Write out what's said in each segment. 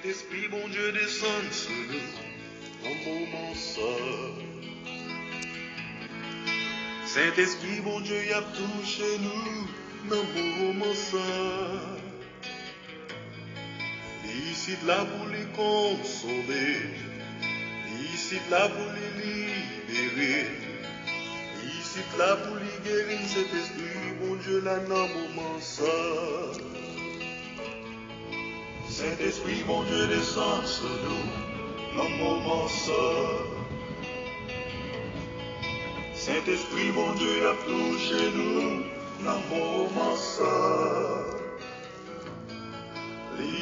Saint-Esprit, bon Dieu, descend sur nous, un moment seul. Saint-Esprit, bon Dieu, y a touché nous, un moment seul. Ici là pour les consoler, ici là pour les libérer, ici là pour les guérir. Saint-Esprit, bon Dieu, là dans un moment seul. Saint-Esprit, bon Dieu, descend sur nous, un moment seul. Saint-Esprit, bon Dieu, a touché nous, un moment seul.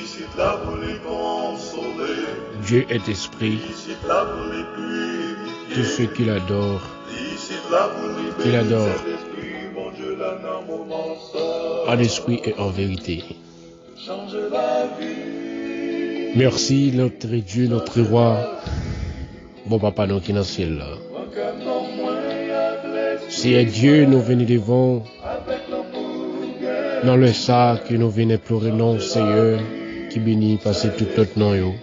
Ici là pour les consoler. Dieu est esprit. Ici là pour les purifier. Tous ceux qui l'adorent, Ici là pour les qui l'adorent, Saint-Esprit, bon Dieu, là dans un moment seul. en esprit et en vérité. Change la vie. Merci notre Dieu, notre roi, bon papa nous qui est dans le ciel là. C'est Dieu nous venons devant dans le sac que nous venons pleurer non Seigneur qui bénit passer tout notre nom yo.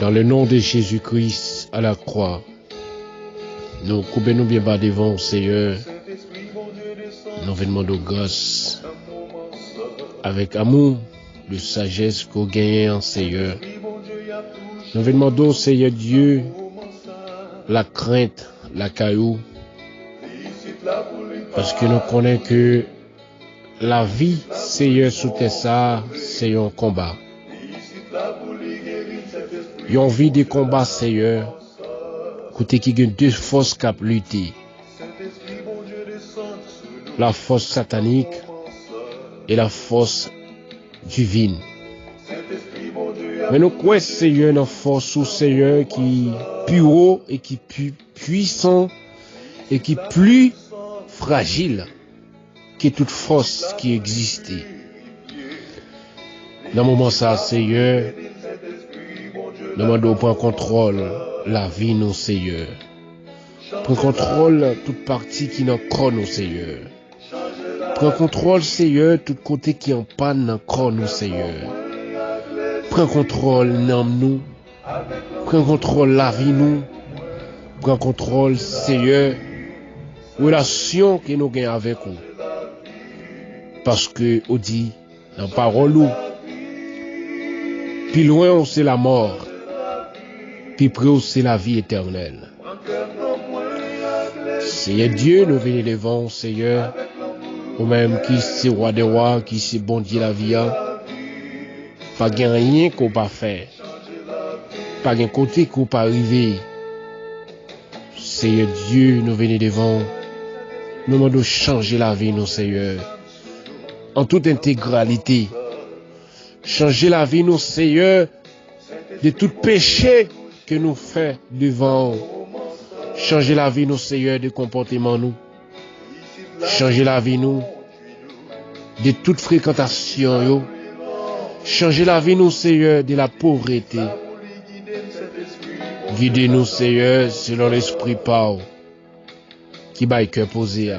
Dans le nom de Jésus-Christ à la croix, nous coupons nous bien bas devant Seigneur. Nous venons de grâce avec amour, de sagesse qu'on gagne en Seigneur. Nous venons de Seigneur Dieu la crainte, la caillou, parce que nous connaissons que la vie, Seigneur, sous tes ça, c'est un combat. Il y a envie de combat, Seigneur, côté qui gagne deux forces qui lutter. La force satanique et la force divine. Mais nous croyons, Seigneur, une force sous Seigneur qui est plus haut et qui est plus puissant et qui est plus fragile que toute force qui existait. Dans le moment ça, Seigneur, nous demandons prendre contrôle la vie, nous, Seigneur. Prends contrôle toute partie qui n'en croit, nous, Seigneur. Prends contrôle, Seigneur, tout côté qui en panne n'en croit, nous, Seigneur. Prends contrôle dans nous. Prends contrôle la vie, nous. Prends contrôle, Seigneur, relation que nous gagnons avec vous. Parce que, on dit, dans la parole, plus loin, c'est la mort. Plus près, c'est la vie éternelle. Seigneur Dieu, nous venons devant, Seigneur, ou même qui c'est roi des rois, qui c'est bon Dieu la vie, pas rien qu'on pas faire, pas un côté qu'on pas arriver. Seigneur Dieu, nous venons devant, nous demandons changer la vie, nous, Seigneur, en toute intégralité. Changer la vie, nous, Seigneur, de tout péché que nous faisons devant. Changer la vie, nous, Seigneur, de comportement, nous. Changer la vie, nous, de toute fréquentation, yo. Changer la vie, nous, Seigneur, de la pauvreté. Guidez-nous, Seigneur, selon l'esprit par qui va cœur posé.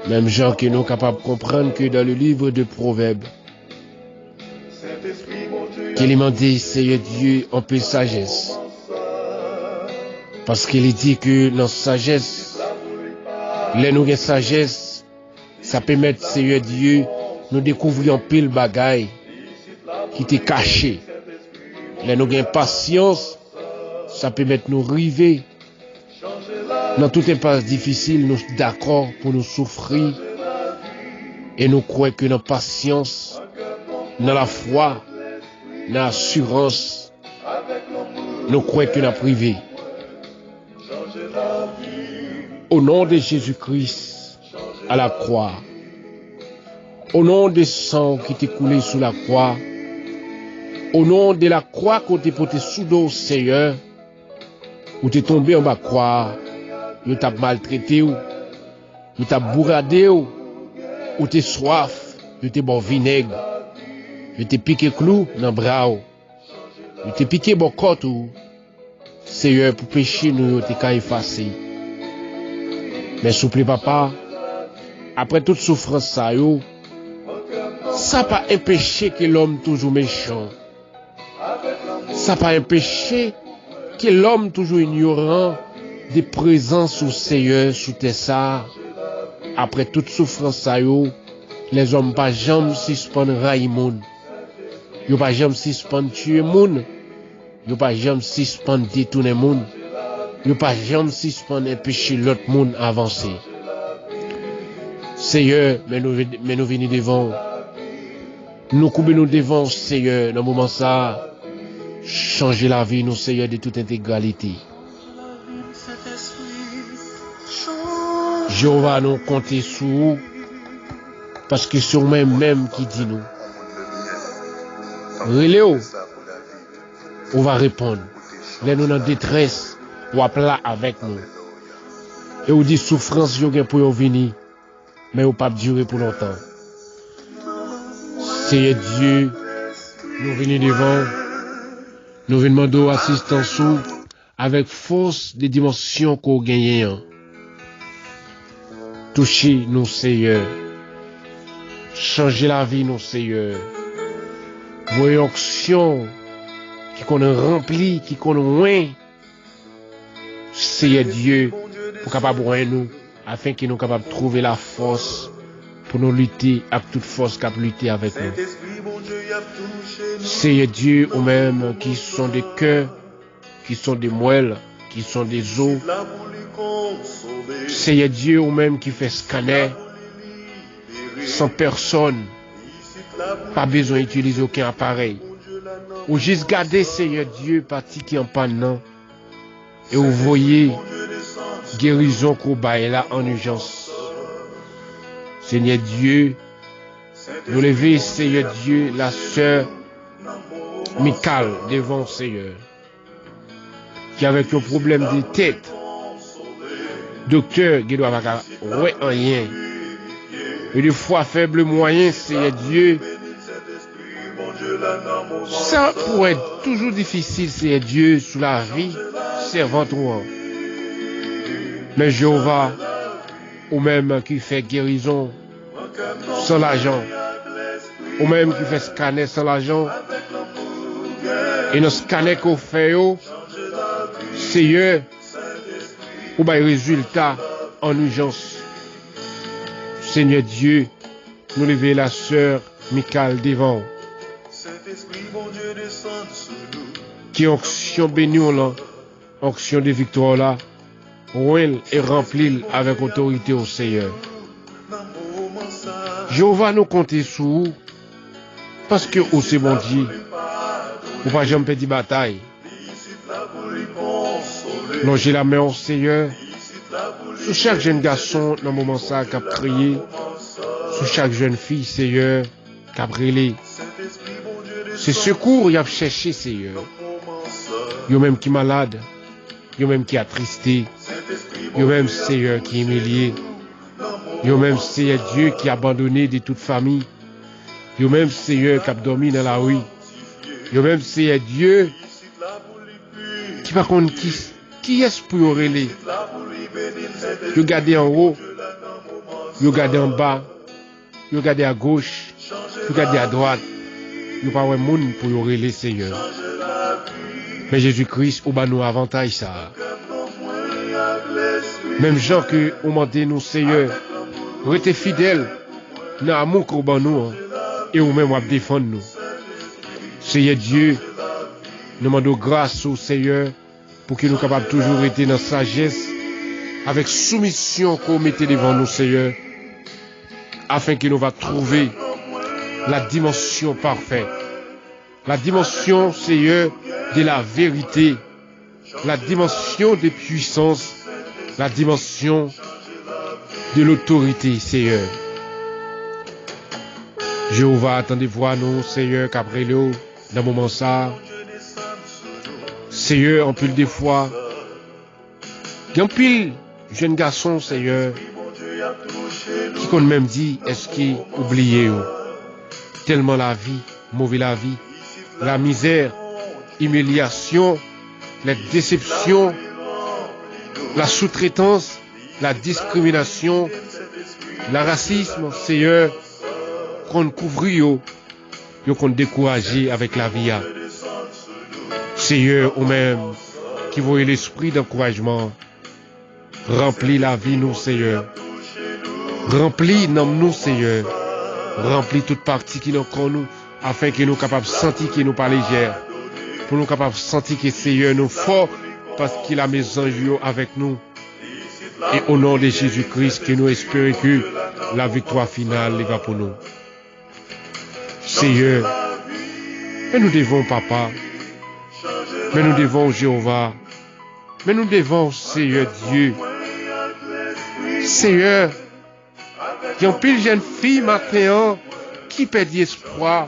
Même gens qui nous capables de comprendre que dans le livre de Proverbes, qu'il est demandé, Seigneur Dieu, en peu sagesse. Parce qu'il dit que dans sagesse, les nous avons sagesse, ça permet, Seigneur Dieu, nous découvrir un pile bagaille qui était caché. Les nous avons patience, ça permet nous river. Dans toute impasse difficile, nous sommes d'accord pour nous souffrir. Et nous croyons que dans la patience, dans la foi, dans l'assurance, nous croyons que nous sommes privés. Au nom de Jésus-Christ, à la croix, au nom du sang qui t'est coulé sous la croix, au nom de la croix qu'on t'a porté sous dos, Seigneur, où t'es tombé en bas croix, où t'as maltraité, où t'as bourradé, où t'es soif, où t'es bon vinaigre, où t'es piqué clou dans le bras, où t'es piqué bon côte, Seigneur, pour pécher nous, t'es qu'à effacer. Mais souple papa, après toute souffrance ça yo, Ça pas empêché que l'homme toujours méchant. Ça pas empêché que l'homme toujours ignorant des présences au Seigneur sous tes ça. Après toute souffrance ça yo, les hommes pas jamais suspendre railler moun. Yo pas jamais suspendre tuer moun. Yo pas jamais suspendre détourner moun. Yo pas jamais suspendre empêcher l'autre moun avancer. Seigneur, mais nous venons devant. Nous coupons nous devant, Seigneur, dans le moment ça. Changer la vie, nous, Seigneur, de toute intégralité. Jéhovah, nous compter sur vous. Parce que c'est même qui dit nous. Reléo, on va répondre. Là, nous en détresse, on va là avec nous. Et on dit souffrance, yo gen pour venir. Mais on pas durer pour longtemps. Seigneur Dieu, nous venons devant, nous venons demander assistance avec force des dimensions qu'on gagne. Touchez nous, Seigneur. Changer la vie, nous, Seigneur. Voyons action qui qu'on a rempli, qui qu'on a loin. Seigneur Dieu, pour capable de nous, afin qu'il nous capable de trouver la force pour nous lutter avec toute force qui a lutter avec nous. Seigneur Dieu, ou même qui sont des cœurs, qui sont des moelles, qui sont des os. Seigneur Dieu, ou même qui fait scanner, sans personne, pas besoin d'utiliser aucun appareil. Ou juste garder, Seigneur Dieu, partie qui en panne, et vous voyez guérison qu'on baille là en urgence. Seigneur Dieu, nous levons, Seigneur Dieu, la sœur Michael devant Seigneur, qui avec un problème de tête, docteur, qui doit avoir rien, et des fois faible moyen, Seigneur Dieu, ça pourrait être toujours difficile, Seigneur Dieu, sous la vie servante ou mais Jéhovah, ou même qui fait guérison sans l'argent, ou même qui fait scanner sans l'argent, et dans scanner qu'on fait, Seigneur, ou bien résultat en urgence. Seigneur Dieu, nous levons la sœur Michael devant, qui onction bénie là, onction de victoire là, et rempli avec autorité au Seigneur. Jéhovah nous compter sur vous, parce que vous c'est bon Dieu, vous pas jamais perdre bataille. Longez la main au Seigneur, sur chaque jeune garçon dans le moment ça qui a prié, sur chaque jeune fille, Seigneur, qui a brûlé. C'est secours qu'il a cherché, Seigneur. Yo même qui malade, yo même qui attristé, yo même Seigneur qui humilié, yo même Seigneur Dieu qui a abandonné de toute famille, yo même Seigneur qui a dormi dans la rue, yo même Seigneur Dieu qui va contre qui est-ce pour y relayer. Yo gardez en haut, yo gardez en bas, yo gardez à gauche, yo gardez à droite, yo pas un monde pour y relayer, Seigneur. Mais Jésus-Christ, au bas nous avantage ça. Même gens que au mandé nous, Seigneur, restez fidèles dans l'amour qu'on bat nous, et ou même à défendre nous. Seigneur Dieu, nous demandons grâce au Seigneur pour qu'il nous capable toujours être dans sagesse, avec soumission qu'on mette devant nous, Seigneur, afin qu'il nous va trouver la dimension parfaite. La dimension, Seigneur, de la vérité, la dimension de puissance, la dimension de l'autorité, Seigneur. Jéhovah, attendez voir nous, Seigneur, qu'après nous, dans le moment ça, Seigneur, en pile des fois, il y a un pile jeune garçon, Seigneur, qui qu'on même dit, est-ce qu'il oublié, tellement la vie, mauvaise la vie, la misère, humiliation, la déception, la sous-traitance, la discrimination, le racisme, Seigneur, qu'on couvre yo qu'on découragé avec la vie. Seigneur, ou même qui voyez l'esprit d'encouragement, remplis la vie nous, Seigneur. Remplis nous, Seigneur. Remplis toute partie qui nous connaît nous, afin que nous capables de sentir que nous pas légère. Pour nous capables de sentir que Seigneur nous fort, parce qu'il a mes anges avec nous. Et au nom de Jésus-Christ, que nous espérons que la victoire finale va pour nous. Seigneur, mais nous devons, Papa, mais nous devons, Jéhovah, mais nous devons, Seigneur Dieu. Seigneur, il y a une pile jeune fille maintenant qui perd espoir.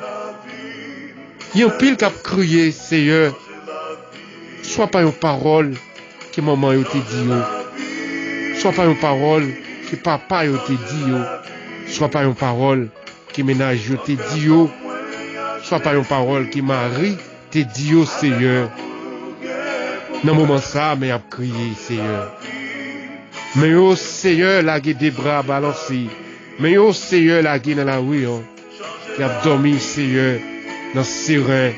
Il y a une pile qui a crié, Seigneur. Soit pas une parole que maman a te dit. Soit pas une parole que papa a te dit. Soit pas une parole que ménage te dit. Soit pas une parole que Marie te dit, Seigneur. Dans le moment ça, mais a crié, Seigneur. Mais oh Seigneur, la gué des bras balancés. Mais oh Seigneur, la gué dans la rue. Il a dormi, Seigneur, dans ses reins.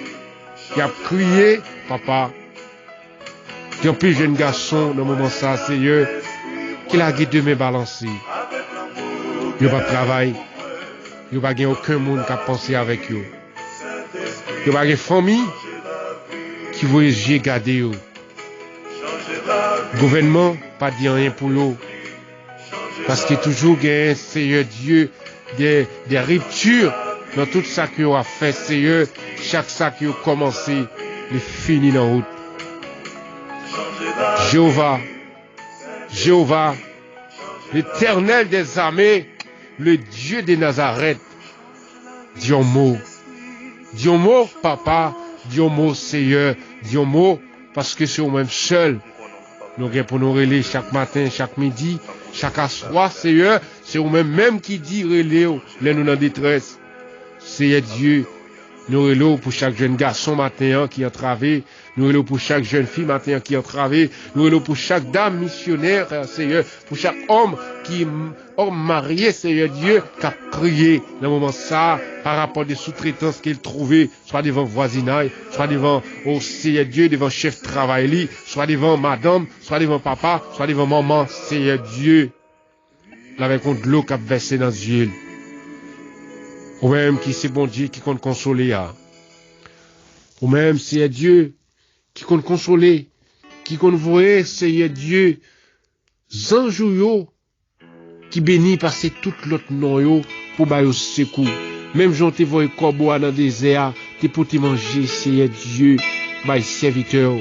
Il a crié, Papa. Il y a un plus jeune garçon dans le moment ça, Seigneur, qui a gué de mes balancés. Il n'y a pas de travail. Il n'y a pas aucun monde qui a pensé avec eux. Il n'y a pas de famille qui voyait garder eux. Gouvernement, pas dit rien pour eux. Parce que toujours, il y a un Seigneur Dieu, des ruptures dans tout ça qu'il a fait, Seigneur. Chaque ça qu'il a commencé, il finit en route. Jéhovah, l'Éternel des armées, le Dieu de Nazareth, dis un mot. Dis un mot, Papa, dis un mot, Seigneur, dis un mot, parce que c'est au même seul. Nous avons pour nous relayer chaque matin, chaque midi, chaque soir, Seigneur, c'est au même qui dit relayer, les nous en détresse. Seigneur Dieu, nous relayons pour chaque jeune garçon matin qui a travaillé, nous relayons pour chaque jeune fille matin qui a travaillé, nous relayons pour chaque dame missionnaire, Seigneur, pour chaque homme marié, Seigneur Dieu, qui a crié dans le moment ça, par rapport des sous-traitances qu'il trouvait, soit devant voisinage, soit devant, oh Seigneur Dieu, devant chef travail, soit devant madame, soit devant papa, soit devant maman, Seigneur Dieu, avec de l'eau qui a versé dans les yeux. Ou même qui c'est bon Dieu qui compte consoler. Ou même c'est Dieu qui compte consoler, qui compte voir, c'est Dieu, zanjou qui bénit passer tout l'autre nom pour bailler secours. Même j'en te vois corbeau dans le désert, te pour te manger, c'est Dieu, bailler serviteur.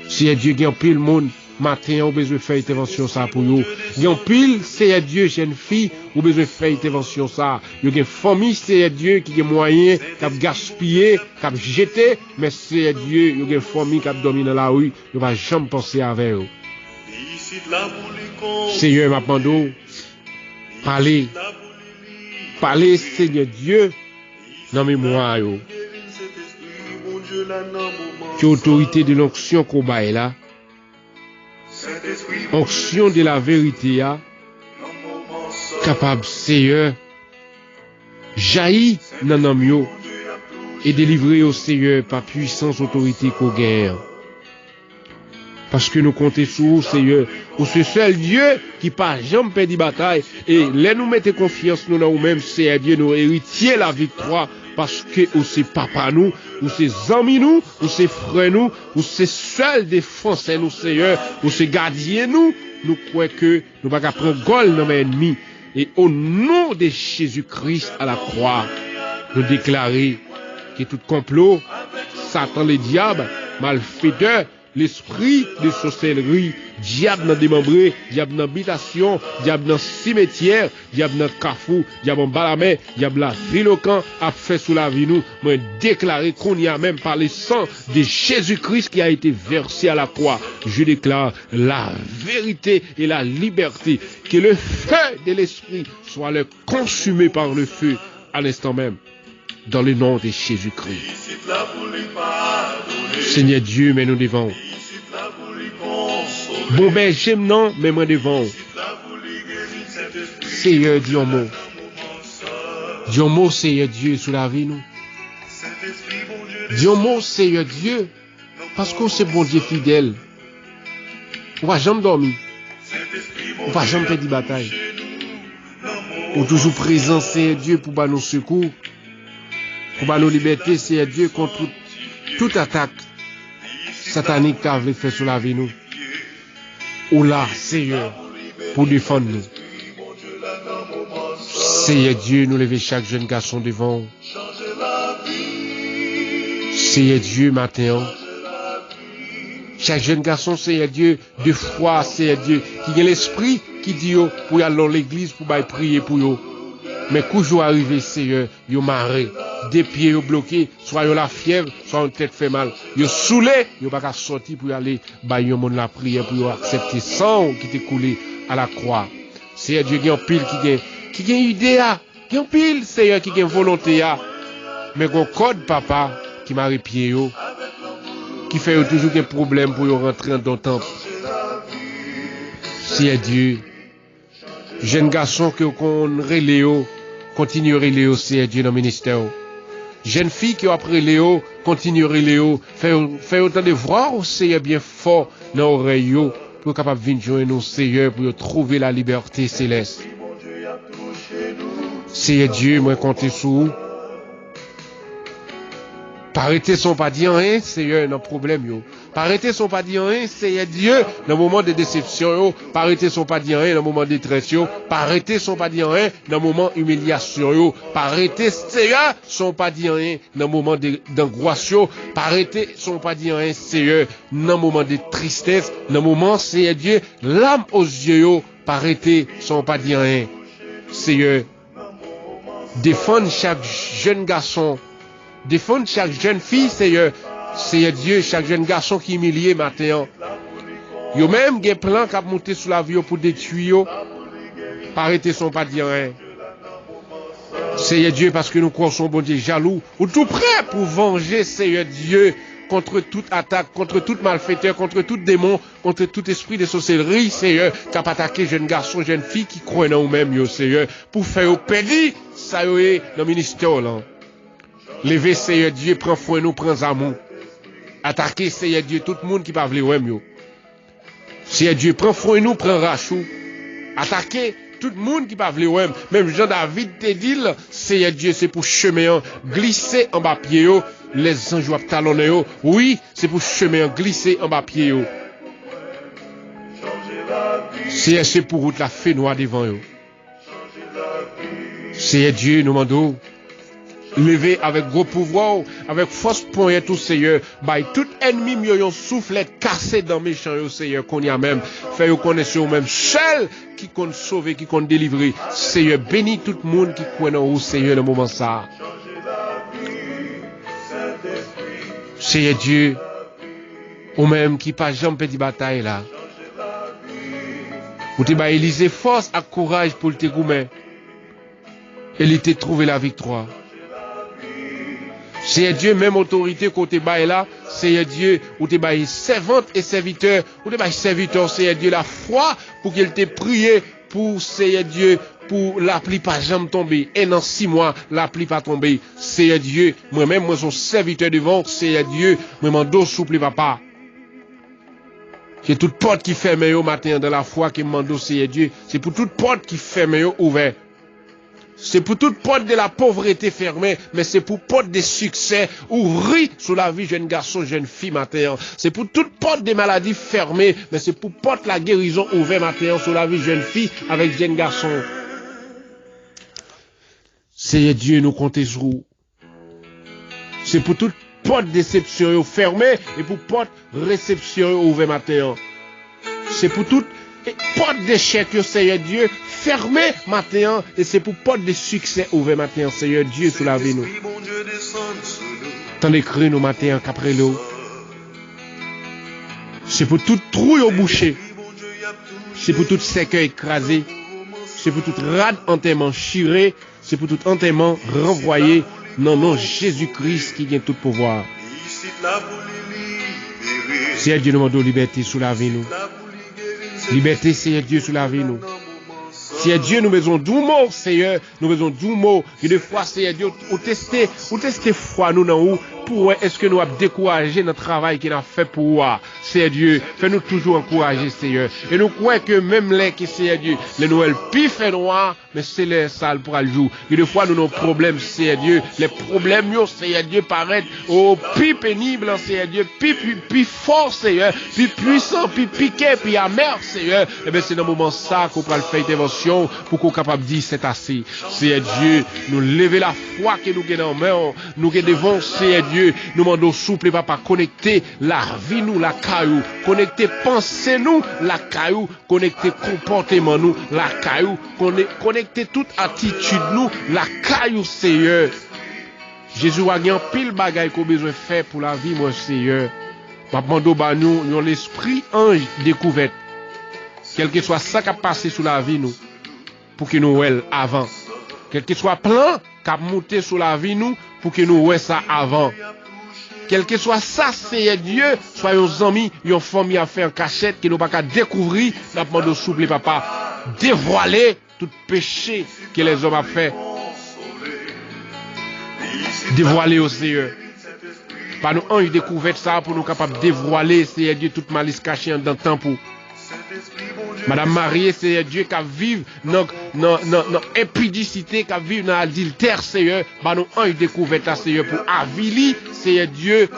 C'est Dieu qui a pile le monde. Matin, on a besoin de faire intervention ça pour vous. Il y a un pile, c'est Dieu, jeune fille, on a besoin de faire intervention ça. Il y a une famille, c'est Dieu qui a moyen, qui a gaspillé, qui a jeté, mais c'est Dieu, il y a une famille qui a dormi dans la rue, il ne va jamais penser avec eux. Seigneur, ma pando, parlez, Seigneur Dieu, dans mes mémoire. Que l'autorité de l'onction qu'on baille là, onction de la vérité, capable, Seigneur, jaillit dans nos mieux et délivrer au Seigneur par puissance autorité qu'on gagne. Parce que nous comptons sur vous, Seigneur, pour ce seul Dieu qui pas jamais perdu bataille et les nous mettez confiance nous dans nous-mêmes, Seigneur Dieu, nous héritiers la victoire. Parce que ou c'est papa nous, ou c'est amis nous, ou c'est frère nous, ou c'est seul défense nous, Seigneur, ou c'est gardien nous, nous croyons que nous ne pouvons pas prendre gol dans nos ennemis. Et au nom de Jésus-Christ à la croix, nous déclarer que tout complot, Satan le diable, malfaiteur, l'esprit de sorcellerie, diable dans démembré, diable dans habitation, diable dans cimetière, diable dans cafou, diable en balamé, diable la trilocan a fait sous la vie nous, mais déclaré qu'on y a même par le sang de Jésus-Christ qui a été versé à la croix. Je déclare la vérité et la liberté, que le feu de l'esprit soit le consumé par le feu à l'instant même, dans le nom de Jésus-Christ. Seigneur Dieu, mais nous devons. Bon ben j'aime non, mais moi devons. Seigneur, dis un mot. Dis un mot, Seigneur Dieu, sur la vie, nous. Dis un mot, Seigneur Dieu, parce qu'on c'est bon Dieu fidèle. On va jamais dormir. On va jamais perdre bataille. On toujours présent, Seigneur Dieu, pour nous secours, pour nous liberté, Seigneur Dieu, contre toute attaque satanique qu'a voulu faire sur la vie, nous. Ou là, Seigneur, pour défendre nous. Seigneur Dieu, nous lever chaque jeune garçon devant. Seigneur Dieu, matin. Chaque jeune garçon, Seigneur Dieu, de foi, Seigneur Dieu, qui a l'esprit qui dit pour y aller dans l'église, pour prier pour eux. Mais quand jour arrivé, Seigneur, ils ont marré. Des pieds bloqués, soit ils la fièvre, soit une tête fait mal. Ils sont saoulés, ils n'ont pas qu'à sortir pour y aller, ils ont la prière pour accepter sang qui t'est coulé à la croix. Seigneur Dieu, il y a un pile qui a une idée, qui a un pile, Seigneur, qui a une volonté, mais qu'on code, papa, qui m'a pied, qui fait toujours des problèmes pour rentrer dans le temple. Seigneur Dieu, jeune garçon que qu'on relève, continue relève, Seigneur Dieu, dans le ministère. Jeune fille qui après Léo, continue relève, fait autant de voir au Seigneur bien fort dans l'oreille, pour capable de venir joindre nous, Seigneur, pour trouver la liberté céleste. Seigneur Dieu, moi compter sur vous. Pararrêter son pas dire rien, Seigneur, dans le problème, yo. Pararrêter son pas dire rien, Seigneur Dieu, dans le moment de déception, yo. Pararrêter son pas dire rien, dans le moment de détresse, yo. Pararrêter son pas dire rien, dans le moment d'humiliation, yo. Pararrêter, Seigneur, son pas dire rien, dans le moment d'angoisse, yo. Pararrêter son pas dire rien, Seigneur, dans le moment de tristesse, dans le moment, Seigneur Dieu, l'âme aux yeux, yo. Pararrêter son pas dire rien, Seigneur. Défendre chaque jeune garçon. Défendre chaque jeune fille, Seigneur Dieu, chaque jeune garçon qui est humilié matin. Yo même des plans qui a monté sur la vie pour détruire. Arrêtez son pas dire rien. Seigneur Dieu, parce que nous croyons bon Dieu jaloux, ou tout prêt pour venger, Seigneur Dieu, contre toute attaque, contre tout malfaiteur, contre tout démon, contre tout esprit de sorcellerie, Seigneur, qui a attaqué jeune garçon, jeune fille qui croient en nous-mêmes, yo, Seigneur, pour faire pédir, ça y est, dans le ministère, là. Levez, Seigneur Dieu, prends foi nous, prends amour. Attaquez, Seigneur Dieu, tout le monde qui parle ouais, yo. Seigneur Dieu, prends foi nous, prends rachou. Attaquez tout le monde qui parle ouais. Même Jean-David te dit, Seigneur Dieu, c'est pour chemin, glisser en bas pied, yo. Les anges doivent talonner, yo. Oui, c'est pour chemin, glisser en bas pied, yo. C'est pour route la fée noire devant, yo. Seigneur Dieu, nous demandons. Levé avec gros pouvoir, avec force point tout Seigneur, by tout ennemi mieux yon soufflet cassé dans méchant yo Seigneur qu'on y a même, fait yo connaître yo même seul qui compte sauver, qui compte délivrer. Seigneur bénis tout le monde qui croit en vous Seigneur le moment ça. Seigneur Dieu, ou même qui pas jamais petit bataille là. Ou te ba Élysée force et courage pour te goumer. Et te trouver la victoire. Seigneur Dieu, même autorité côté bail là, Seigneur Dieu, ou te bail servante et serviteur, ou te bail serviteur, Seigneur Dieu, la foi pour qu'il te prie pour Seigneur Dieu, pour la pluie pas jamais tomber. Et dans 6 mois, la pluie pas tomber. Seigneur Dieu, moi-même, moi, son serviteur devant, Seigneur Dieu, moi, mon dos souple, papa. C'est toute porte qui ferme au matin dans la foi qui m'en Seigneur Dieu. C'est pour toute porte qui ferme ouvert. C'est pour toute porte de la pauvreté fermée, mais c'est pour porte de succès ouvrir sur la vie jeune garçon, jeune fille matin. C'est pour toute porte des maladies fermées, mais c'est pour porte la guérison ouverte matin sur la vie jeune fille avec jeune garçon. Seigneur Dieu, nous comptons sur vous. C'est pour toute porte de déception fermée et pour porte réception ouverte matin. C'est pour toute porte d'échec, Seigneur Dieu, fermé matin, et c'est pour porte de succès ouvert matin, Seigneur Dieu, sous la vie nous. Tant d'écrire nous matin, qu'après l'eau. C'est pour tout trou au boucher. C'est pour tout cercueil écrasé. C'est pour tout rade enterrement chiré. C'est pour tout enterrement renvoyé. Non, Jésus-Christ qui gagne tout pouvoir. Seigneur Dieu, nous demandons liberté sous la vie nous. Liberté, Seigneur Dieu, sous la vie nous. Seigneur Dieu, nous besoin d'un mot, Seigneur, nous besoin d'un mot. Et des fois, Seigneur Dieu, ou tester foi nous dans où, pour est-ce que nous avons découragé notre travail qu'il a fait pour moi. Seigneur Dieu, fais-nous toujours encourager, Seigneur. Et nous croyons que même les qui, Seigneur Dieu, les Noël pif et noir, mais c'est les salles pour le jour. Et des fois, nous avons des problèmes, Seigneur Dieu. Les problèmes, Seigneur Dieu, paraissent au plus pénible, Seigneur Dieu, plus fort, Seigneur, plus puissant, plus piqué, plus amer, Seigneur. Et bien, c'est dans le moment ça qu'on peut faire intervention pour qu'on soit capable de dire c'est assez. Seigneur Dieu, nous lever la foi que nous avons en main, nous devons, Seigneur Dieu, nous demandons souple, papa, connecter la vie, nous, la caillou, connecter pensée, nous, la caillou, connecter comportement, nous, la caillou, connecter toute attitude, nous, la caillou, Seigneur. Jésus a un pile bagaille qu'on a besoin de faire pour la vie, mon Seigneur. Maintenant, nous, l'esprit ange découverte. Quel que soit ça qui a passé sous la vie, nous, pour que nous voyons avant. Quel que soit plan qui a monté sous la vie, nous, pour que nous voyons ça avant. Quel que soit ça, Seigneur Dieu, soyons amis, une famille à faire en cachette, que nous pas qu'à découvrir, nous demandons souple, papa, dévoiler tout péché que les hommes ont fait. Dévoiler au Seigneur. Par nous, ange découvert ça pour nous capables de dévoiler, Seigneur Dieu, toute malice cachée dans le temps pour. Madame Marie, Seigneur Dieu, qui vive dans impudicité, qui vive dans l'adultère, Seigneur, par nous, ange découvert ça, Seigneur, pour avilir, Seigneur Dieu,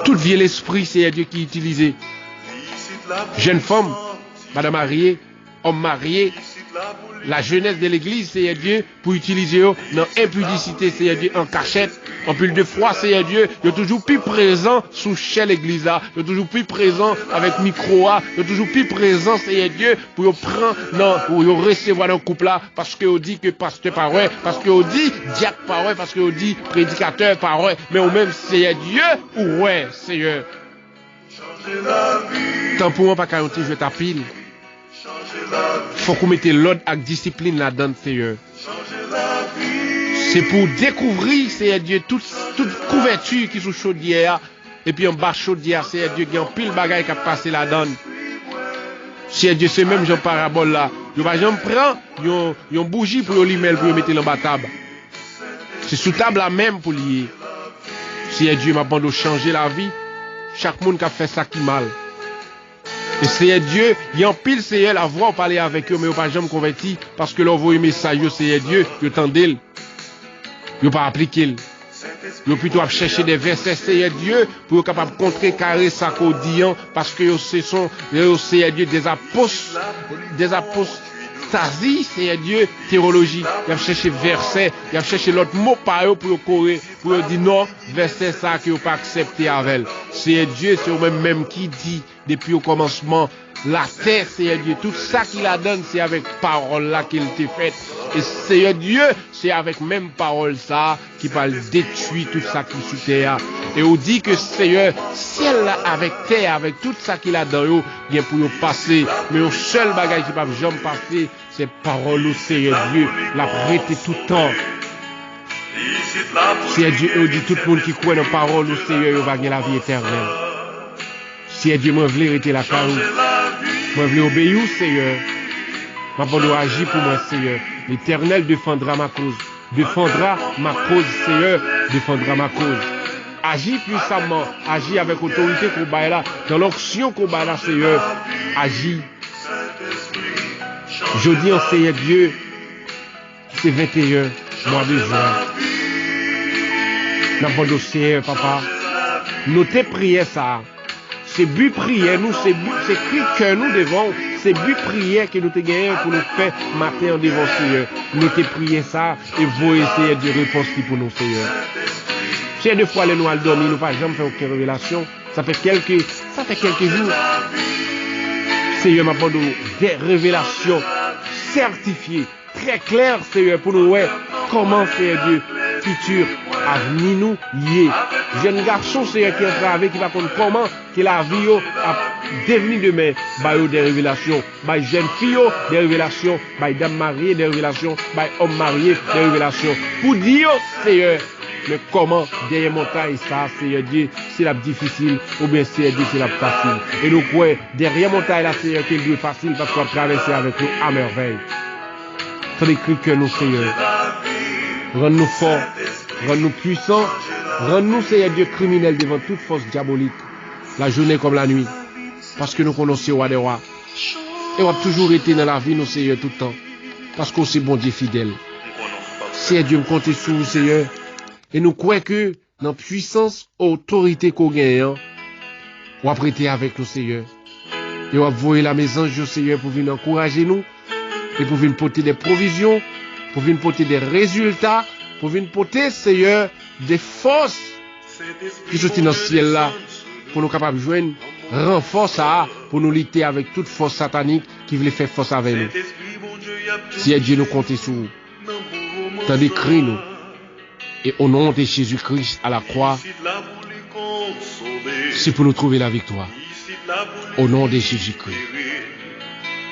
tout vieux l'esprit, Seigneur Dieu, qui est utilisé. Jeune femme, Madame Marie, homme marié, la jeunesse de l'église, Seigneur Dieu, pour utiliser dans impudicité, Seigneur Dieu, en cachette. En plus de fois, Seigneur Dieu, il est toujours plus présent sous chez l'église, il est toujours plus présent avec micro, il est toujours plus présent, Seigneur Dieu, pour prendre, non, pour recevoir dans le couple là, parce que on dit que pasteur parole, parce que on dit diacre parole, parce que on dit prédicateur parole, mais au même Seigneur Dieu, ou ouais, Seigneur. Tant pour moi, pas qu'à je t'appelle. Faut qu'on mette l'ordre avec discipline là-dedans, Seigneur. C'est pour découvrir, Seigneur Dieu, toute couverture qui est sous chaudière. Et puis en bas chaudière, Seigneur Dieu, qui a un pile bagaille qui a passé là-dedans. Seigneur Dieu, c'est même genre parabole là. Je prends une bougie pour l'imel pour mettre dans la table. C'est sous table là même pour lier. Seigneur Dieu, m'a de changer la vie. Chaque monde qui a fait ça qui mal. Et Seigneur Dieu, il y a un pile Seigneur la voix parler avec eux, mais ils n'ont pas jamais converti parce que leur voix message, Seigneur Dieu, ils tendent. Ils n'ont pas appliqué. Ils ont plutôt chercher des versets, Seigneur Dieu, pour être capable de contrecarrer ça qu'on dit, parce que ce sont, Seigneur Dieu, des apostasie, Seigneur Dieu, théologie. Ils ont cherché versets, ils ont cherché l'autre mot par eux pour corriger, pour dire non, verset ça qu'ils n'ont pas accepté avec. Seigneur Dieu, c'est même qui dit, depuis au commencement, la terre, Seigneur Dieu, tout ça qu'il a donné, c'est avec parole là qu'il t'a fait. Et Seigneur Dieu, c'est avec même parole ça qui va détruire tout ça qui est sous terre. Et on dit que Seigneur, ciel là avec terre, avec tout ça qu'il a dans eux, bien pour nous passer. Mais le seul bagage qui ne peut jamais passer, c'est parole au Seigneur Dieu, la prêter tout le temps. Seigneur Dieu, on dit tout le monde qui croit dans parole au Seigneur, il va gagner la vie éternelle. Seigneur Dieu, moi je veux arrêter la carrière. Moi je veux obéir au Seigneur. Moi je veux agir pour moi, Seigneur. L'Éternel défendra ma cause. Défendra ma cause, Seigneur. Défendra ma cause. Agis puissamment. Agis avec autorité qu'on bat là. Dans l'onction qu'on bat là, Seigneur. Agis. Je dis en Seigneur Dieu, c'est 21 mois de juin. Dans le Seigneur, papa. Notez prière ça. C'est but prière, nous, c'est cri que nous devons, c'est but prière que nous te gagnons pour nous faire matin en devant Seigneur. Nous te prier ça et vous essayer de répondre pour nous, Seigneur. Si deux fois les nous à dormir, nous pas jamais fait aucune révélation. Ça fait quelques jours. Seigneur m'a donné des révélations certifiées, très claires, Seigneur, pour nous voir comment, Seigneur Dieu, futur avenir nous y est. Jeune garçon, Seigneur, qui est avec, qui va comprendre comment que la vie a devenu demain, des révélations, jeune fille, des révélations, dame mariée, des révélations, homme marié, des révélations. Pour dire, Seigneur, mais comment derrière montagne ça, Seigneur Dieu, c'est la difficile ou bien Seigneur Dieu, c'est la facile. Et nous croyons, derrière montagne là, Seigneur, qu'elle est facile parce qu'on va traverser avec nous à merveille. Ton écrit que nous, Seigneur, rends-nous forts, rends-nous puissants, rends-nous, Seigneur Dieu, criminels devant toute force diabolique, la journée comme la nuit, parce que nous connaissons roi des rois. Et on a toujours été dans la vie, nous, Seigneur, tout le temps, parce qu'on c'est bon Dieu fidèle. Seigneur Dieu, me compte sur vous, Seigneur, et nous croyons que dans la puissance, autorité qu'on gagne, on va prêter avec nous, Seigneur. Et on va voir la maison, Seigneur, pour venir encourager nous, et pour venir porter des provisions, pour venir porter des résultats, pour venir porter, Seigneur, des forces qui sont dans le ciel là, pour nous capables de joindre, renfort ça, pour nous lutter avec toute force satanique qui veut faire force avec nous. Si Dieu nous compte sur vous, t'as décrit nous, et au nom de Jésus-Christ à la croix, c'est pour nous trouver la victoire. Au nom de Jésus-Christ.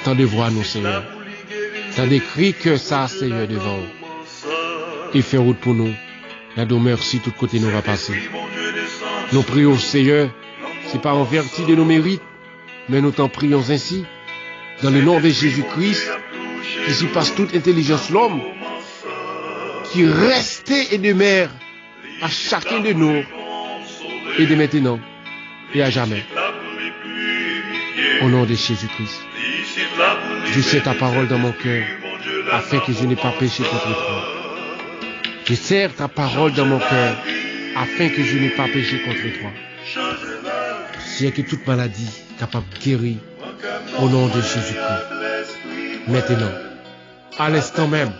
Tant de voix nous, Seigneur. T'as décrit que ça, Seigneur, devant nous. Et fait route pour nous. La demeure si tout côté nous va passer. Nous prions, Seigneur, c'est pas en vertu de nos mérites, mais nous t'en prions ainsi, dans le nom de Jésus-Christ, qui surpasse toute intelligence l'homme, qui restait et demeure à chacun de nous, et de maintenant, et à jamais. Au nom de Jésus-Christ. Je sais ta parole dans mon cœur, afin que je n'ai pas péché contre toi. Je serre ta parole dans mon cœur, afin que je n'ai pas péché contre toi. C'est que toute maladie capable de guérir, au nom de Jésus-Christ. Maintenant, à l'instant même,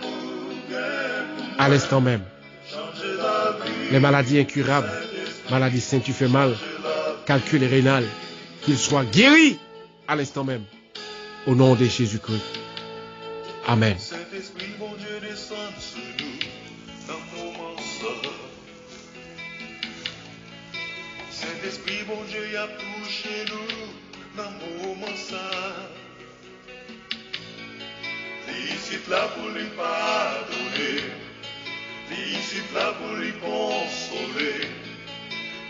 les maladies incurables, maladies saines, tu fais mal, calcul rénal, qu'ils soient guéris à l'instant même. Au nom de Jésus-Christ. Amen. Saint-Esprit, bon Dieu, descend sur nous dans le moment ça. Saint-Esprit, bon Dieu, y a touché nous dans le moment ça. Ici là pour lui pardonner, ici là pour lui consoler,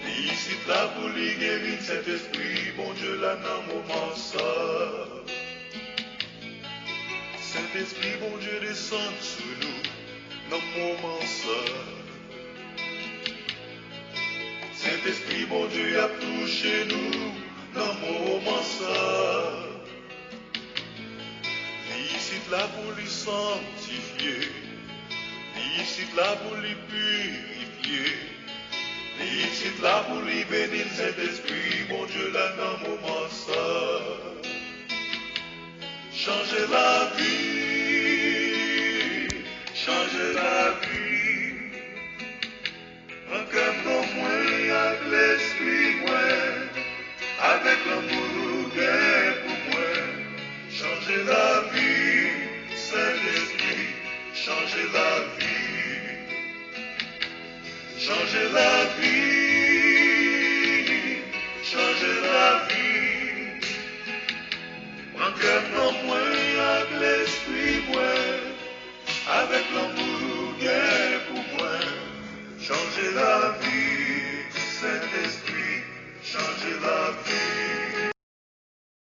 ici là pour lui guérir. Saint-Esprit, bon Dieu, là dans le moment ça. Saint-Esprit, bon Dieu, descend sur nous dans le moment ça. Saint-Esprit, bon Dieu, a touché nous dans le moment ça. Ici là pour lui sanctifier, ici là pour lui purifier, ici là pour lui bénir. Saint-Esprit, bon Dieu, là dans le moment ça. Changer la vie, changer la vie. Encore non moins avec l'esprit moins, avec l'amour gain pour moi. Changer la vie, Saint-Esprit, changer la vie. Changer la vie, changer la vie. Encore non moins